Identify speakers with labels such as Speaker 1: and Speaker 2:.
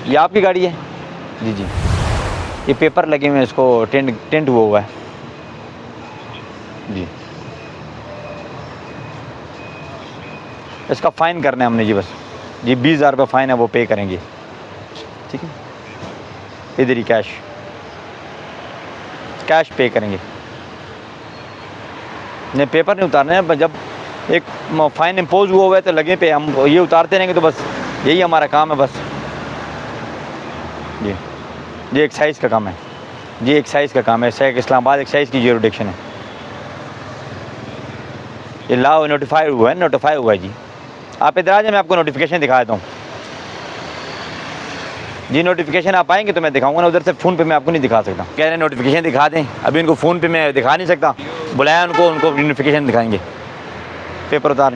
Speaker 1: ये आपकी गाड़ी है? जी जी। ये पेपर लगे हुए हैं, इसको टेंट हुआ है जी। इसका फ़ाइन करना है हमने जी बस। जी 20,000 रुपये फ़ाइन है, वो पे करेंगे, ठीक है। इधर ही कैश पे करेंगे। नहीं, पेपर नहीं उतारने हैं, जब एक फ़ाइन इम्पोज हुआ है तो लगे पे हम ये उतारते रहेंगे, तो बस यही हमारा काम है बस जी। ये एक्साइज़ का काम है जी, एक्साइज़ का काम है। इस्लामाबाद एक्साइज़ की ज्यूरिडिक्शन है। ये लॉ नोटिफाई हुआ है जी। आप इधर आ जाए, मैं आपको नोटिफिकेशन दिखा देता हूँ जी। नोटिफिकेशन आप आएंगे तो मैं दिखाऊंगा ना, उधर से फ़ोन पे मैं आपको नहीं दिखा सकता। कह रहे हैं नोटिफिकेशन दिखा दें, अभी इनको फ़ोन पे मैं दिखा नहीं सकता। बुलाया उनको नोटिफिकेशन दिखाएंगे। पेपर उतार।